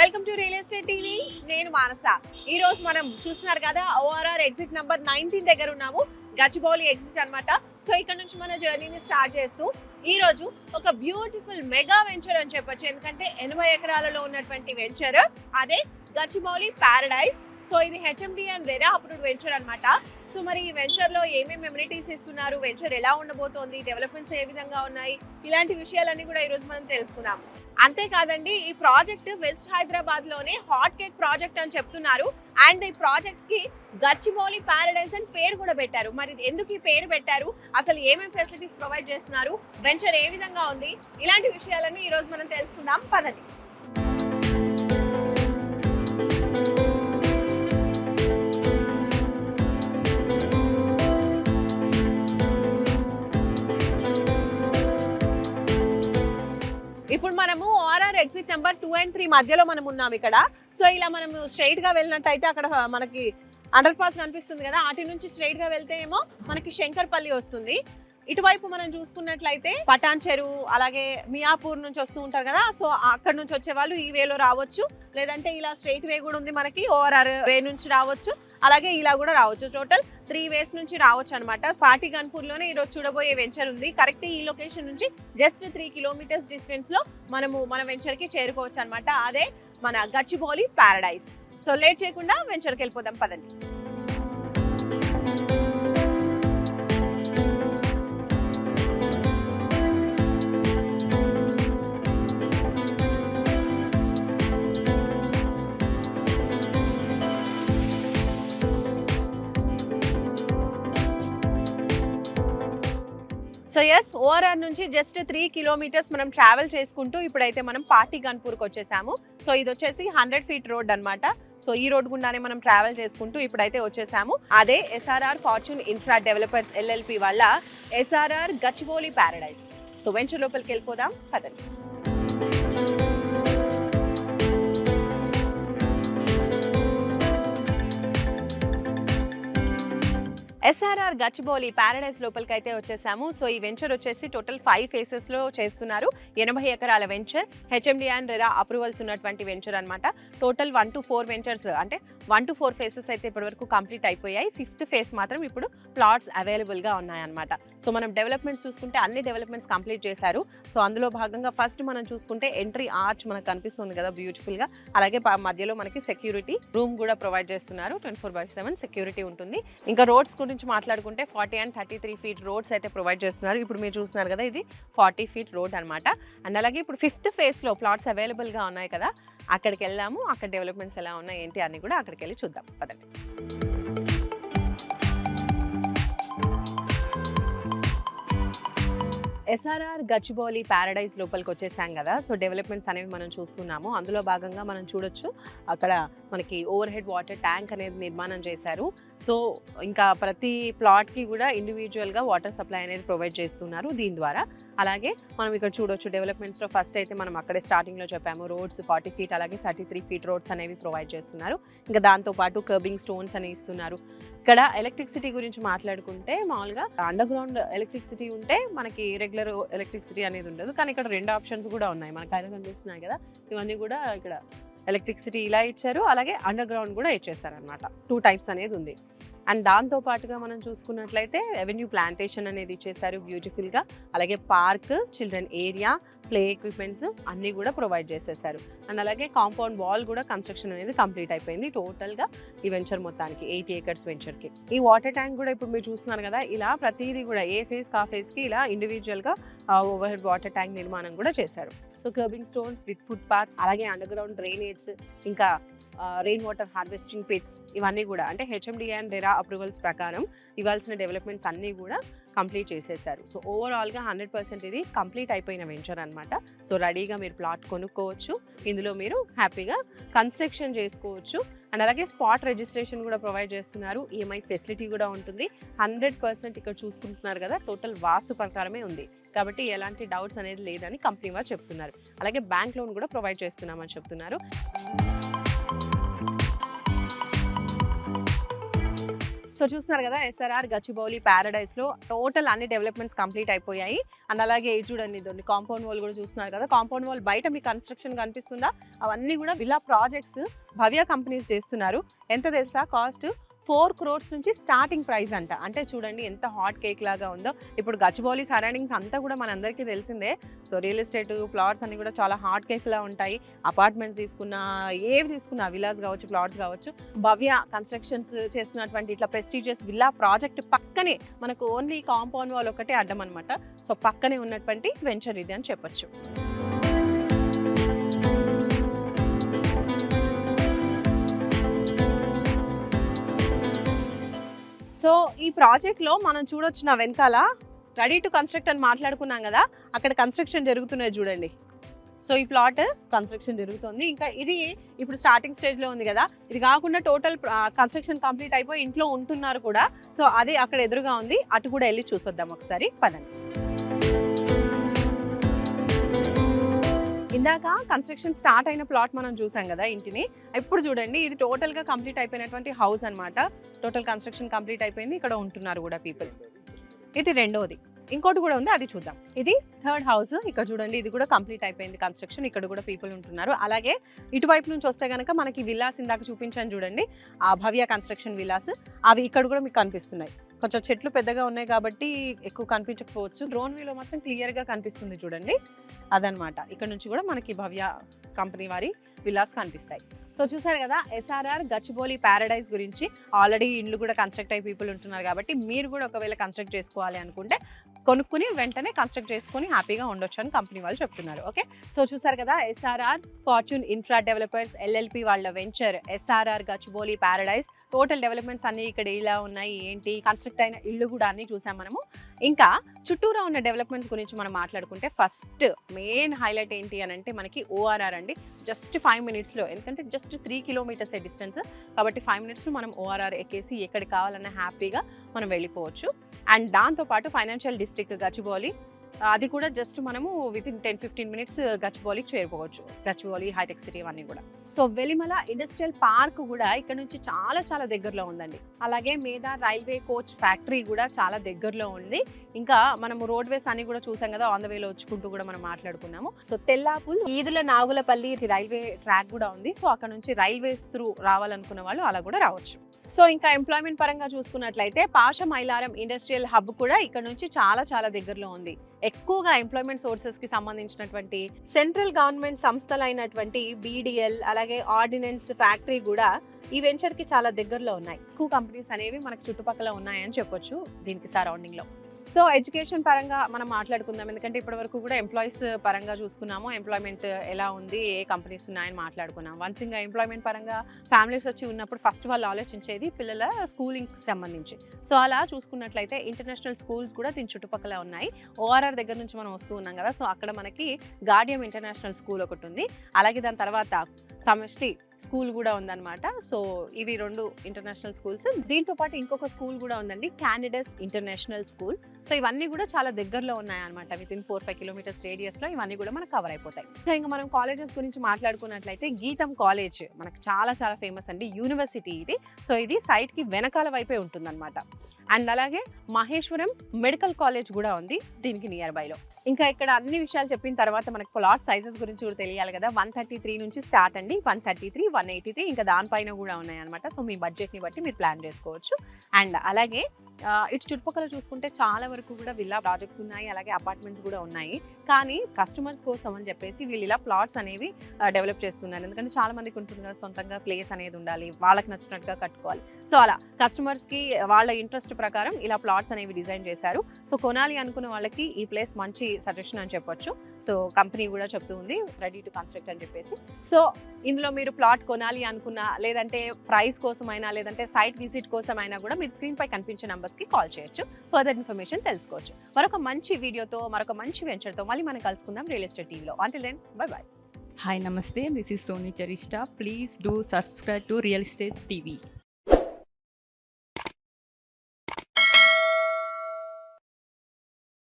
Welcome to real estate TV. నేను మానస. ఈ రోజు మనం చూస్తున్నారు కదా, ఓఆర్ఆర్ ఎగ్జిట్ నంబర్ 19 దగ్గర ఉన్నాము. గచ్చిబౌలి ఎగ్జిట్ అన్నమాట. సో ఇక్కడ నుంచి మన జర్నీని స్టార్ట్ చేస్తూ ఈ రోజు ఒక బ్యూటిఫుల్ మెగా వెంచర్ అని చెప్పొచ్చు. ఎందుకంటే 80 ఎకరాలలో ఉన్నటువంటి వెంచర్ అదే గచ్చిబౌలి ప్యారడైజ్. సో ఇది HMD and RERA approved venture అన్నమాట. సో మరి ఈ వెంచర్ లో ఏమేమి ఎమ్యూనిటీస్ ఇస్తున్నారు, వెంచర్ ఎలా ఉండబోతోంది, డెవలప్మెంట్స్ ఏ విధంగా ఉన్నాయి, ఇలాంటి విషయాలన్నీ కూడా ఈ రోజు మనం తెలుసుకుందాం. అంతేకాదండి, ఈ ప్రాజెక్ట్ వెస్ట్ హైదరాబాద్ లోనే హాట్ కేక్ ప్రాజెక్ట్ అని చెప్తున్నారు. అండ్ ఈ ప్రాజెక్ట్ కి గచ్చిబౌలి ప్యారడైజ్ అని పేరు కూడా పెట్టారు. మరి ఎందుకు ఈ పేరు పెట్టారు, అసలు ఏమేమి ఫెసిలిటీస్ ప్రొవైడ్ చేస్తున్నారు, వెంచర్ ఏ విధంగా ఉంది, ఇలాంటి విషయాలన్నీ ఈ రోజు మనం తెలుసుకుందాం. పదండి. ఇప్పుడు మనము ఓఆర్ఆర్ ఎగ్జిట్ నెంబర్ 2 and 3 మధ్యలో మనం ఉన్నాం ఇక్కడ. సో ఇలా మనము స్ట్రైట్ గా వెళ్ళినట్టయితే అక్కడ మనకి అండర్ పాస్ కనిపిస్తుంది కదా, అటు నుంచి స్ట్రైట్ గా వెళ్తే ఏమో మనకి శంకర్పల్లి వస్తుంది. ఇటువైపు మనం చూసుకున్నట్లయితే పటాన్ చెరువు, అలాగే మియాపూర్ నుంచి వస్తూ ఉంటారు కదా, సో అక్కడ నుంచి వచ్చే వాళ్ళు ఈ వేలో రావచ్చు. లేదంటే ఇలా స్ట్రైట్ వే కూడా ఉంది మనకి, ఓఆర్ఆర్ వే నుంచి రావచ్చు, అలాగే ఇలా కూడా రావచ్చు. టోటల్ 3 వేస్ నుంచి రావచ్చు అనమాట. పాటిగన్పూర్ లోనే ఈరోజు చూడబోయే వెంచర్ ఉంది. కరెక్ట్ ఈ లొకేషన్ నుంచి జస్ట్ 3 kilometers డిస్టెన్స్ లో మనము మన వెంచర్ కి చేరుకోవచ్చు అనమాట. అదే మన గచ్చిబౌలి ప్యారడైజ్. సో లేట్ చేయకుండా వెంచర్కి వెళ్ళిపోదాం, పదండి. సో ఎస్, ఓఆర్ఆర్ నుంచి జస్ట్ 3 kilometers మనం ట్రావెల్ చేసుకుంటూ ఇప్పుడైతే మనం పాటిగన్పూర్కి వచ్చేసాము. సో ఇది వచ్చేసి 100 feet రోడ్ అనమాట. సో ఈ రోడ్ గుండానే మనం ట్రావెల్ చేసుకుంటూ ఇప్పుడైతే వచ్చేసాము. అదే SRR Fortune Infra Developers LLP వల్ల SRR Gachibowli Paradise. So venture లోపలికి వెళ్ళిపోదాం, పదండి. ఎస్ఆర్ఆర్ గచ్చిబౌలి ప్యారడైజ్ లోపలికి అయితే వచ్చేసాము. సో ఈ వెంచర్ వచ్చేసి టోటల్ 5 phases లో చేస్తున్నారు. 80 ఎకరాల venture, HMD and RERA approvals ఉన్నటువంటి వెంచర్ అనమాట. టోటల్ 1 to 4 వెంచర్స్, అంటే 1 to 4 phases అయితే ఇప్పటివరకు కంప్లీట్ అయిపోయాయి. 5th phase మాత్రం ఇప్పుడు ప్లాట్స్ అవైలబుల్గా ఉన్నాయన్నమాట. సో మనం డెవలప్మెంట్స్ చూసుకుంటే అన్ని డెవలప్మెంట్స్ కంప్లీట్ చేశారు. సో అందులో భాగంగా ఫస్ట్ మనం చూసుకుంటే ఎంట్రీ ఆర్చ్ మనకు కనిపిస్తుంది కదా బ్యూటిఫుల్గా. అలాగే మధ్యలో మనకి సెక్యూరిటీ రూమ్ కూడా ప్రొవైడ్ చేస్తున్నారు. 24/7 సెక్యూరిటీ ఉంటుంది. ఇంకా రోడ్స్ గురించి మాట్లాడుకుంటే 40 and 33 feet రోడ్స్ అయితే ప్రొవైడ్ చేస్తున్నారు. ఇప్పుడు మీరు చూస్తున్నారు కదా, ఇది 40 feet రోడ్ అనమాట. అండ్ అలాగే ఇప్పుడు 5th phase లో ప్లాట్స్ అవైలబుల్గా ఉన్నాయి కదా, అక్కడికి వెళ్దాము. అక్కడ డెవలప్మెంట్స్ ఎలా ఉన్నాయి ఏంటి అన్ని కూడా అక్కడికి వెళ్ళి చూద్దాం, పదండి. ఎస్ఆర్ఆర్ గచ్చిబౌలి ప్యారడైజ్ లోపలికి వచ్చేసాం కదా. సో డెవలప్మెంట్స్ అనేవి మనం చూస్తున్నాము. అందులో భాగంగా మనం చూడొచ్చు, అక్కడ మనకి ఓవర్ హెడ్ వాటర్ ట్యాంక్ అనేది నిర్మాణం చేశారు. సో ఇంకా ప్రతి ప్లాట్కి కూడా ఇండివిజువల్గా వాటర్ సప్లై అనేది ప్రొవైడ్ చేస్తున్నారు దీని ద్వారా. అలాగే మనం ఇక్కడ చూడొచ్చు డెవలప్మెంట్స్లో ఫస్ట్ అయితే మనం అక్కడే స్టార్టింగ్లో చెప్పాము, రోడ్స్ 40 feet అలాగే 33 feet రోడ్స్ అనేవి ప్రొవైడ్ చేస్తున్నారు. ఇంకా దాంతోపాటు కర్బింగ్ స్టోన్స్ అని ఇస్తున్నారు. ఇక్కడ ఎలక్ట్రిసిటీ గురించి మాట్లాడుకుంటే మామూలుగా అండర్ గ్రౌండ్ ఎలక్ట్రిసిటీ ఉంటే మనకి రెగ్యులర్ ఎలక్ట్రిసిటీ అనేది ఉండదు, కానీ ఇక్కడ 2 ఆప్షన్స్ కూడా ఉన్నాయి. మనకు అయితే కనిపిస్తున్నాయి కదా, ఇవన్నీ కూడా ఇక్కడ ఎలక్ట్రిసిటీ ఇలా ఇచ్చారు, అలాగే అండర్ గ్రౌండ్ కూడా ఇచ్చేసారు అనమాట. 2 types అనేది ఉంది. అండ్ దాంతో పాటుగా మనం చూసుకున్నట్లయితే రెవెన్యూ ప్లాంటేషన్ అనేది ఇచ్చేసారు బ్యూటిఫుల్గా. అలాగే park, children area, play equipments అన్నీ కూడా ప్రొవైడ్ చేసేసారు. అండ్ అలాగే కాంపౌండ్ వాల్ కూడా కన్స్ట్రక్షన్ అనేది కంప్లీట్ అయిపోయింది టోటల్గా ఈ వెంచర్ మొత్తానికి 80 acres వెంచర్కి. ఈ వాటర్ ట్యాంక్ కూడా ఇప్పుడు మీరు చూస్తున్నారు కదా, ఇలా ప్రతిదీ కూడా ఏ ఫేజ్ ఆ ఫేజ్కి ఇలా ఇండివిజువల్గా ఓవర్ హెడ్ వాటర్ ట్యాంక్ నిర్మాణం కూడా చేశారు. So kerbing stones with foot path, అలాగే అండర్ గ్రౌండ్ డ్రైనేజ్, ఇంకా రెయిన్ వాటర్ హార్వెస్టింగ్ పిట్స్, ఇవన్నీ కూడా అంటే హెచ్ఎండి అండ్ రెరా అప్రూవల్స్ ప్రకారం ఇవ్వాల్సిన డెవలప్మెంట్స్ అన్నీ కూడా కంప్లీట్ చేసేసారు. సో ఓవరాల్గా 100% ఇది కంప్లీట్ అయిపోయిన వెంచర్ అనమాట. సో రెడీగా మీరు ప్లాట్ కొనుక్కోవచ్చు, ఇందులో మీరు హ్యాపీగా కన్స్ట్రక్షన్ చేసుకోవచ్చు. అండ్ అలాగే స్పాట్ రిజిస్ట్రేషన్ కూడా ప్రొవైడ్ చేస్తున్నారు. ఈఎంఐ ఫెసిలిటీ కూడా ఉంటుంది. 100% ఇక్కడ చూసుకుంటున్నారు కదా, టోటల్ వాస్తు ప్రకారమే ఉంది కాబట్టి ఎలాంటి డౌట్స్ అనేది లేదని కంపెనీ వారు చెప్తున్నారు. అలాగే బ్యాంక్ లోన్ కూడా ప్రొవైడ్ చేస్తున్నామని చెప్తున్నారు. సో సో చూస్తున్నారు కదా ఎస్ఆర్ఆర్ గచ్చిబౌలి ప్యారడైస్ లో టోటల్ అన్ని డెవలప్మెంట్స్ కంప్లీట్ అయిపోయాయి. అండ్ అలాగే ఇది చూడండి, ఇదండి కాంపౌండ్ వాల్ కూడా చూస్తున్నారు కదా. కాంపౌండ్ వాల్ బయట మీకు కన్స్ట్రక్షన్ కనిపిస్తుందా, అవన్నీ కూడా విల్లా ప్రాజెక్ట్స్ భవ్య కంపెనీస్ చేస్తున్నారు. ఎంత తెలుసా కాస్ట్? 4 crores నుంచి స్టార్టింగ్ ప్రైస్ అంట. అంటే చూడండి ఎంత హాట్ కేక్ లాగా ఉందో. ఇప్పుడు గచ్చిబౌలి సరౌండింగ్స్ అంతా కూడా మనందరికీ తెలిసిందే. సో రియల్ ఎస్టేట్ ప్లాట్స్ అన్ని కూడా చాలా హాట్ కేక్ లా ఉంటాయి. అపార్ట్మెంట్స్ తీసుకున్నా, ఏవి తీసుకున్నా, విల్లాస్ కావచ్చు, ప్లాట్స్ కావచ్చు, భవ్య కన్స్ట్రక్షన్స్ చేస్తున్నటువంటి ఇట్లా ప్రెస్టీజియస్ విల్లా ప్రాజెక్ట్ పక్కనే మనకు ఓన్లీ కాంపౌండ్ వాల్ ఒకటే అడ్డం అనమాట. సో పక్కనే ఉన్నటువంటి వెంచర్ ఇది అని చెప్పొచ్చు. సో ఈ ప్రాజెక్ట్లో మనం చూడొచ్చు, నా వెనకాల రెడీ టు కన్స్ట్రక్ట్ అని మాట్లాడుకున్నాం కదా, అక్కడ కన్స్ట్రక్షన్ జరుగుతున్నది చూడండి. సో ఈ ప్లాట్ కన్స్ట్రక్షన్ జరుగుతుంది. ఇంకా ఇది ఇప్పుడు స్టార్టింగ్ స్టేజ్లో ఉంది కదా, ఇది కాకుండా టోటల్ కన్స్ట్రక్షన్ కంప్లీట్ అయిపోయి ఇంట్లో ఉంటున్నారు కూడా. సో అది అక్కడ ఎదురుగా ఉంది, అటు కూడా వెళ్ళి చూసొద్దాం ఒకసారి, పదండి. ఇందాక కన్స్ట్రక్షన్ స్టార్ట్ అయిన ప్లాట్ మనం చూసాం కదా ఇంటిని. ఇప్పుడు చూడండి, ఇది టోటల్గా కంప్లీట్ అయిపోయినటువంటి హౌస్ అనమాట. టోటల్ కన్స్ట్రక్షన్ కంప్లీట్ అయిపోయింది, ఇక్కడ ఉంటున్నారు కూడా పీపుల్. ఇది రెండోది, ఇంకోటి కూడా ఉంది, అది చూద్దాం. ఇది థర్డ్ హౌస్. ఇక్కడ చూడండి, ఇది కూడా కంప్లీట్ అయిపోయింది కన్స్ట్రక్షన్, ఇక్కడ కూడా పీపుల్ ఉంటున్నారు. అలాగే ఇటువైపు నుంచి వస్తే కనుక మనకి విల్లాస్ ఇందాక చూపించాను చూడండి, ఆ భవ్య కన్స్ట్రక్షన్ విల్లాస్, అవి ఇక్కడ కూడా మీకు కనిపిస్తున్నాయి. కొంచెం చెట్లు పెద్దగా ఉన్నాయి కాబట్టి ఎక్కువ కనిపించకపోవచ్చు. డ్రోన్ వ్యూలో మాత్రం క్లియర్గా కనిపిస్తుంది చూడండి, అదనమాట. ఇక్కడ నుంచి కూడా మనకి భవ్య కంపెనీ వారి విల్లాస్ కనిపిస్తాయి. సో చూసారు కదా ఎస్ఆర్ఆర్ గచ్చిబౌలి ప్యారడైస్ గురించి. ఆల్రెడీ ఇండ్లు కూడా కన్స్ట్రక్ట్ అయ్యి పీపుల్ ఉంటున్నారు కాబట్టి మీరు కూడా ఒకవేళ కన్స్ట్రక్ట్ చేసుకోవాలి అనుకుంటే కొనుక్కుని వెంటనే కన్స్ట్రక్ట్ చేసుకుని హ్యాపీగా ఉండొచ్చు అని కంపెనీ వాళ్ళు చెప్తున్నారు. ఓకే, సో చూసారు కదా SRR Fortune Infra Developers LLP వాళ్ళ venture SRR Gachibowli Paradise. Total developments అన్ని ఇక్కడ ఇలా ఉన్నాయి, ఏంటి కన్స్ట్రక్ట్ అయిన ఇళ్ళు కూడా అన్ని చూసాం మనము. ఇంకా చుట్టూరా ఉన్న డెవలప్మెంట్స్ గురించి మనం మాట్లాడుకుంటే ఫస్ట్ మెయిన్ హైలైట్ ఏంటి అని అంటే మనకి ఓఆర్ఆర్ అండి. జస్ట్ 5 minutesలో, ఎందుకంటే జస్ట్ 3 kilometers డిస్టెన్స్ కాబట్టి 5 minutesలో మనం ఓఆర్ఆర్ ఎక్కేసి ఎక్కడికి కావాలన్నా హ్యాపీగా మనం వెళ్ళిపోవచ్చు. అండ్ దాంతోపాటు ఫైనాన్షియల్ డిస్ట్రిక్ట్ గచ్చిబౌలి, అది కూడా జస్ట్ మనము వితిన్ 10-15 minutes గచ్చిబౌలికి చేరుకోవచ్చు. గచ్చిబౌలి హైటెక్ సిటీ అన్నీ కూడా. సో వెలిమల ఇండస్ట్రియల్ పార్క్ కూడా ఇక్కడ నుంచి చాలా చాలా దగ్గరలో ఉందండి. అలాగే మేదా రైల్వే కోచ్ ఫ్యాక్టరీ కూడా చాలా దగ్గరలో ఉంది. ఇంకా మనము రోడ్వేస్ అన్ని కూడా చూసాం కదా, ఆన్ ద వేలో వచ్చుకుంటూ కూడా మనం మాట్లాడుకున్నాము. సో తెల్లాపుల్ ఈదుల నాగులపల్లి రైల్వే ట్రాక్ కూడా ఉంది. సో అక్కడ నుంచి రైల్వేస్ త్రూ రావాలనుకున్న వాళ్ళు అలా కూడా రావచ్చు. సో ఇంకా ఎంప్లాయ్మెంట్ పరంగా చూసుకున్నట్లయితే పాష మైలారం ఇండస్ట్రియల్ హబ్ కూడా ఇక్కడ నుంచి చాలా చాలా దగ్గరలో ఉంది. ఎక్కువగా ఎంప్లాయ్మెంట్ సోర్సెస్కి సంబంధించినటువంటి సెంట్రల్ గవర్నమెంట్ సంస్థలైనటువంటి BDL అలాగే ఆర్డినెన్స్ ఫ్యాక్టరీ కూడా ఈ వెంచర్కి చాలా దగ్గరలో ఉన్నాయి. ఎక్కువ కంపెనీస్ అనేవి మనకు చుట్టుపక్కల ఉన్నాయని చెప్పొచ్చు దీనికి సరౌండింగ్లో. సో ఎడ్యుకేషన్ పరంగా మనం మాట్లాడుకుందాం, ఎందుకంటే ఇప్పటివరకు కూడా ఎంప్లాయీస్ పరంగా చూసుకున్నాము. ఎంప్లాయ్మెంట్ ఎలా ఉంది, ఏ కంపెనీస్ ఉన్నాయని మాట్లాడుకున్నాం. వన్స్ ఇంకా ఎంప్లాయ్మెంట్ పరంగా ఫ్యామిలీస్ వచ్చి ఉన్నప్పుడు ఫస్ట్ వాళ్ళు ఆలోచించేది పిల్లల స్కూలింగ్కి సంబంధించి. సో అలా చూసుకున్నట్లయితే ఇంటర్నేషనల్ స్కూల్స్ కూడా దీని చుట్టుపక్కల ఉన్నాయి. ఓఆర్ఆర్ దగ్గర నుంచి మనం వస్తూ ఉన్నాం కదా, సో అక్కడ మనకి గార్డియం ఇంటర్నేషనల్ స్కూల్ ఒకటి ఉంది. అలాగే దాని తర్వాత సమష్టి స్కూల్ కూడా ఉందన్నమాట. సో ఇవి 2 ఇంటర్నేషనల్ స్కూల్స్. దీంతో పాటు ఇంకొక స్కూల్ కూడా ఉందండి, క్యాండిడస్ ఇంటర్నేషనల్ స్కూల్. సో ఇవన్నీ కూడా చాలా దగ్గరలో ఉన్నాయన్నమాట. వితిన్ 4-5 kilometers రేడియస్లో ఇవన్నీ కూడా మనకు కవర్ అయిపోతాయి. సో ఇంకా మనం కాలేజెస్ గురించి మాట్లాడుకున్నట్లయితే గీతం కాలేజ్ మనకు చాలా చాలా ఫేమస్ అండి, యూనివర్సిటీ ఇది. సో ఇది సైట్కి వెనకాల వైపే ఉంటుందన్నమాట. అండ్ అలాగే మహేశ్వరం మెడికల్ కాలేజ్ కూడా ఉంది దీనికి నియర్ బైలో. ఇంకా ఇక్కడ అన్ని విషయాలు చెప్పిన తర్వాత మనకు ప్లాట్ సైజెస్ గురించి కూడా తెలియాలి కదా. 133 నుంచి స్టార్ట్ అండి, 133, 183 ఇంకా దానిపైన కూడా ఉన్నాయన్నమాట. సో మీ బడ్జెట్ని బట్టి మీరు ప్లాన్ చేసుకోవచ్చు. అండ్ అలాగే ఇటు చుట్టుపక్కల చూసుకుంటే చాలా వరకు కూడా విల్లా ప్రాజెక్ట్స్ ఉన్నాయి, అలాగే అపార్ట్మెంట్స్ కూడా ఉన్నాయి. కానీ కస్టమర్స్ కోసం అని చెప్పేసి వీళ్ళు ఇలా ప్లాట్స్ అనేవి డెవలప్ చేస్తున్నారు. ఎందుకంటే చాలా మందికి ఉంటుంది కదా, సొంతంగా ప్లేస్ అనేది ఉండాలి, వాళ్ళకి నచ్చినట్టుగా కట్టుకోవాలి. సో అలా కస్టమర్స్కి వాళ్ళ ఇంట్రెస్ట్ ప్రకారం ఇలా ప్లాట్స్ అనేవి డిజైన్ చేశారు. సో కొనాలి అనుకున్న వాళ్ళకి ఈ ప్లేస్ మంచి సజెషన్ అని చెప్పొచ్చు. సో కంపెనీ కూడా చెప్తూ ఉంది రెడీ టు కన్స్ట్రక్ట్ అని చెప్పేసి. సో ఇందులో మీరు ప్లాట్ కొనాలి అనుకున్నా, లేదంటే ప్రైస్ కోసమైనా, లేదంటే సైట్ విజిట్ కోసమైనా కూడా మీరు స్క్రీన్ పై కనిపించే నంబర్స్కి కాల్ చేయొచ్చు, ఫర్దర్ ఇన్ఫర్మేషన్ తెలుసుకోవచ్చు. మరొక మంచి వీడియోతో, మరొక మంచి వెంచర్తో మళ్ళీ మనం కలుసుకుందాం రియల్ ఎస్టేట్ టీవీలో. Until then, bye bye. Hi, namaste. This is Soni Charishta. Please do subscribe to Real Estate TV.